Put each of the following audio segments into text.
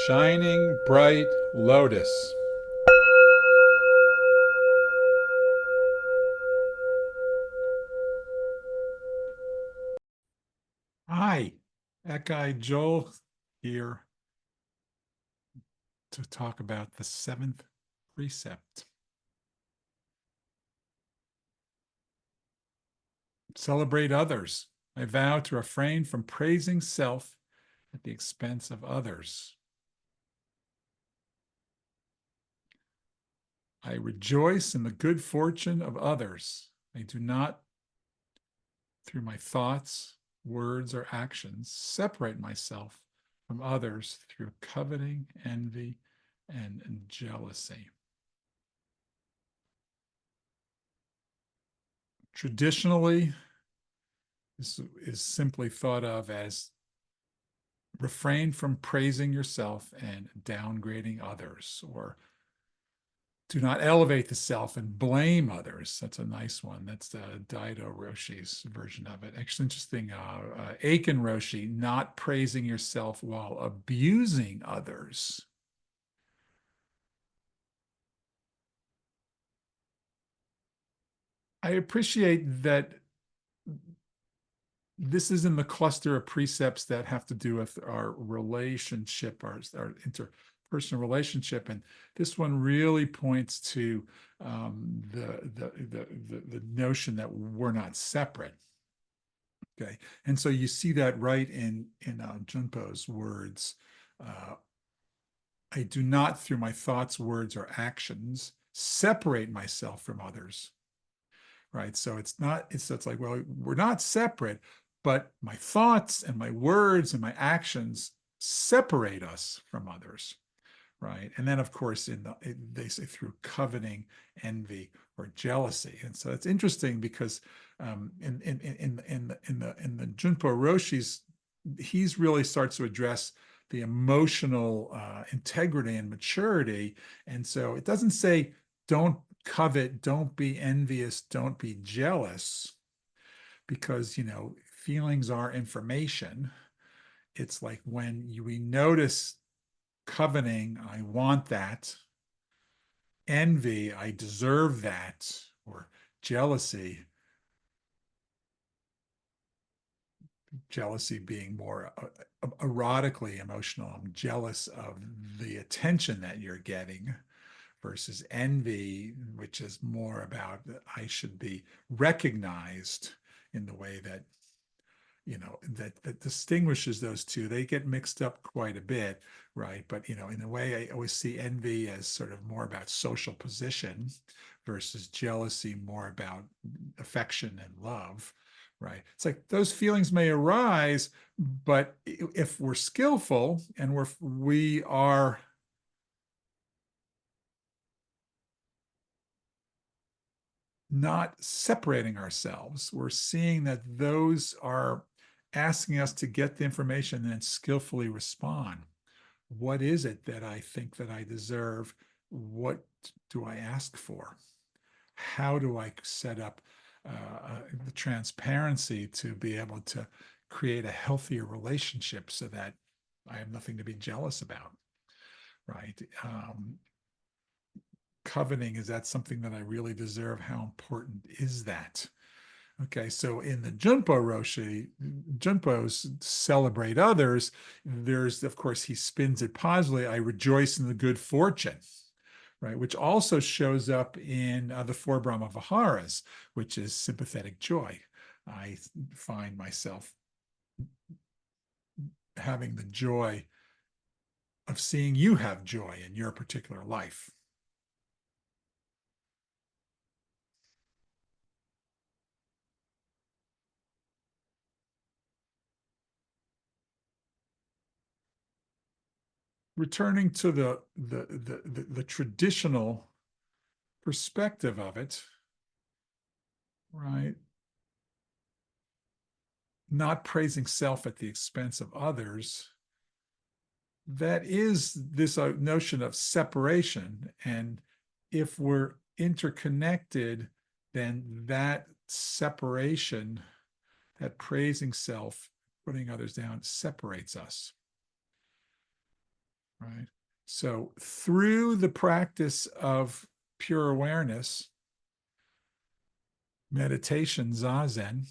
shining bright lotus. Hi, Ekai Joel here to talk about the seventh precept. Celebrate others. I vow to refrain from praising self at the expense of others. I rejoice in the good fortune of others. I do not, through my thoughts, words, or actions, separate myself from others through coveting, envy, and jealousy. Traditionally, this is simply thought of as refrain from praising yourself and downgrading others, or do not elevate the self and blame others. That's a nice one. That's the Daido Roshi's version of it. Actually, interesting. Aiken Roshi, not praising yourself while abusing others. I appreciate that this is in the cluster of precepts that have to do with our relationship, our interpersonal relationship, and this one really points to the notion that we're not separate. Okay, and so you see that right in Junpo's words. Uh, I do not, through my thoughts, words, or actions, separate myself from others, right? So it's like, well, we're not separate, but my thoughts and my words and my actions separate us from others, right? And then, of course, they say through coveting, envy, or jealousy. And so it's interesting because in the Junpo Roshi's, he's really starts to address the emotional integrity and maturity. And so it doesn't say don't covet, don't be envious, don't be jealous, because feelings are information. It's like when we notice coveting, I want that; envy, I deserve that; or jealousy, being more erotically emotional. I'm jealous of the attention that you're getting, versus envy, which is more about I should be recognized in the way that that distinguishes those two. They get mixed up quite a bit, right? But in a way, I always see envy as sort of more about social position versus jealousy more about affection and love, right? It's like those feelings may arise, but if we're skillful and we are not separating ourselves, we're seeing that those are asking us to get the information and then skillfully respond. What is it that I think that I deserve? What do I ask for? How do I set up the transparency to be able to create a healthier relationship so that I have nothing to be jealous about, right? Coveting, is that something that I really deserve? How important is that? Okay, so in the Junpo Roshi, Junpo's celebrate others, there's, of course, he spins it positively. I rejoice in the good fortune, right? Which also shows up in the four Brahma Viharas, which is sympathetic joy. I find myself having the joy of seeing you have joy in your particular life. Returning to the traditional perspective of it, right? Not praising self at the expense of others, that is this notion of separation. And if we're interconnected, then that separation, that praising self, putting others down, separates us. right? So through the practice of pure awareness, meditation, zazen,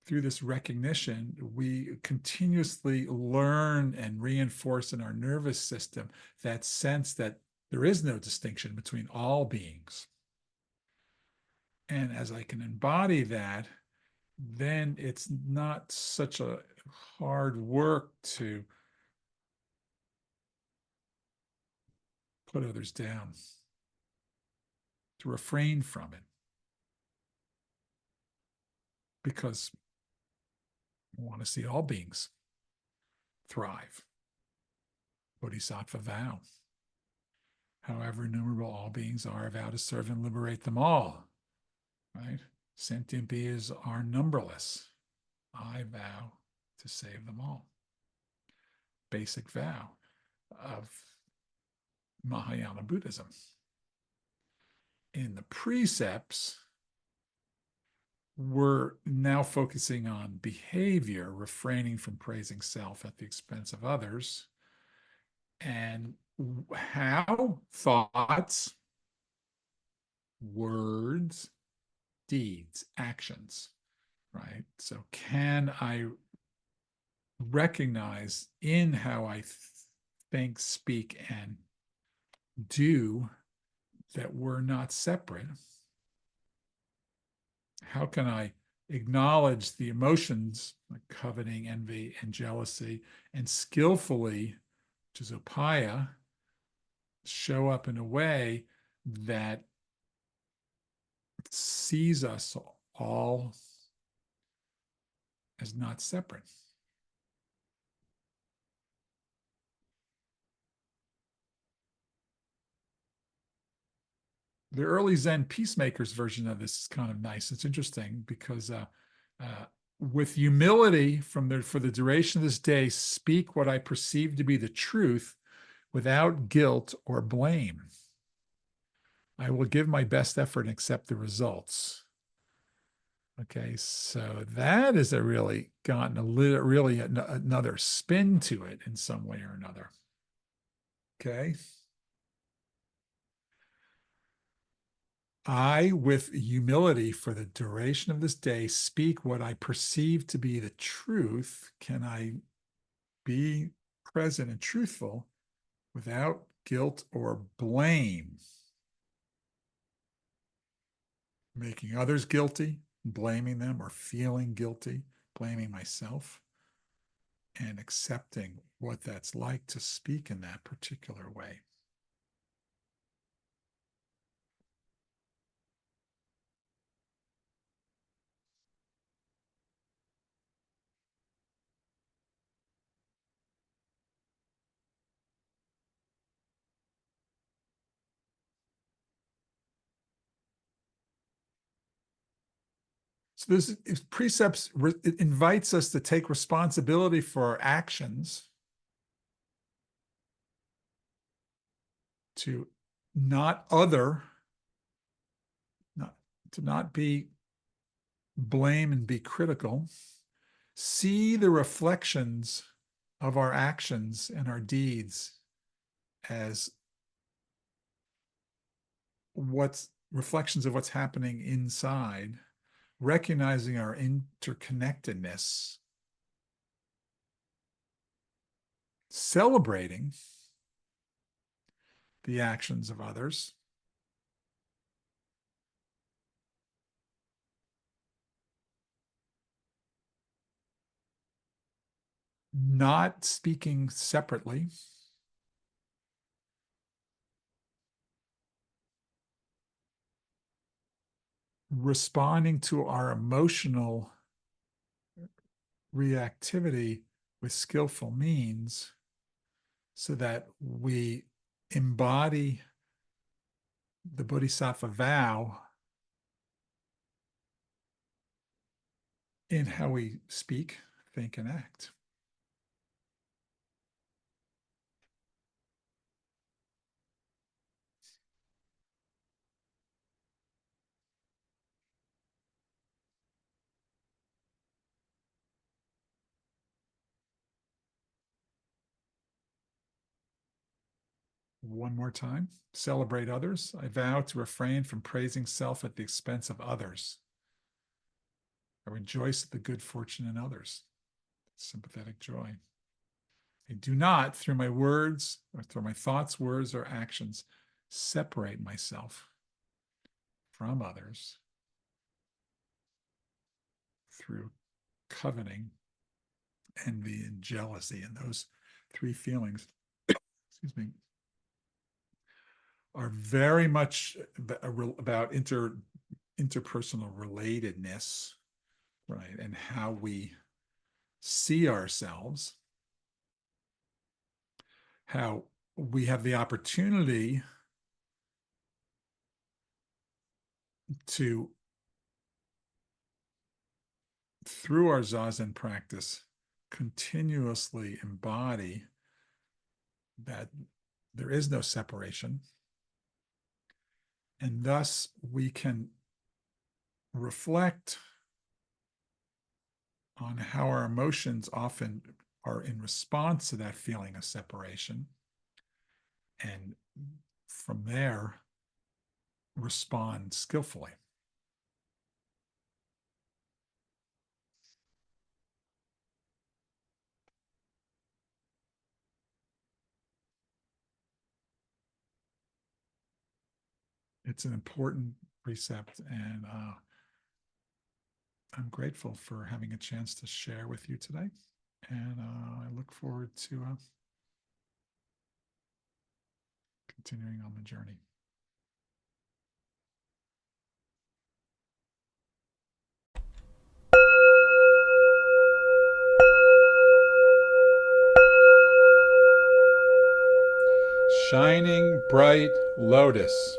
through this recognition, we continuously learn and reinforce in our nervous system that sense that there is no distinction between all beings. And as I can embody that, then it's not such a hard work to put others down, to refrain from it, because we want to see all beings thrive. Bodhisattva vow. However innumerable all beings are, I vow to serve and liberate them all. Right? Sentient beings are numberless. I vow to save them all. Basic vow of Mahayana Buddhism. In the precepts, we're now focusing on behavior, refraining from praising self at the expense of others, and how thoughts, words, deeds, actions, right? So, can I recognize in how I think, speak, and do that we're not separate? How can I acknowledge the emotions like coveting, envy, and jealousy, and skillfully, which is upaya, show up in a way that sees us all as not separate? The early Zen peacemakers version of this is kind of nice. It's interesting because uh, with humility for the duration of this day, speak what I perceive to be the truth without guilt or blame. I will give my best effort and accept the results. Okay, so that is a really gotten a little, really another spin to it in some way or another. Okay. I, with humility for the duration of this day, speak what I perceive to be the truth. Can I be present and truthful without guilt or blame? Making others guilty, blaming them, or feeling guilty, blaming myself, and accepting what that's like to speak in that particular way. So this precepts it invites us to take responsibility for our actions, to not other, not to not be blame and be critical, see the reflections of our actions and our deeds as what's reflections of what's happening inside, recognizing our interconnectedness, celebrating the actions of others, not speaking separately, responding to our emotional reactivity with skillful means so that we embody the Bodhisattva vow in how we speak, think, and act. One more time. Celebrate others. I vow to refrain from praising self at the expense of others. I rejoice at the good fortune in others. Sympathetic joy. I do not, through my words or through my thoughts, words, or actions, separate myself from others through coveting, envy, and jealousy. And those three feelings, excuse me, are very much about interpersonal relatedness, right? And how we see ourselves, how we have the opportunity to, through our Zazen practice, continuously embody that there is no separation. And thus we can reflect on how our emotions often are in response to that feeling of separation. And from there, respond skillfully. It's an important precept, and I'm grateful for having a chance to share with you today. And I look forward to continuing on the journey. Shining bright lotus.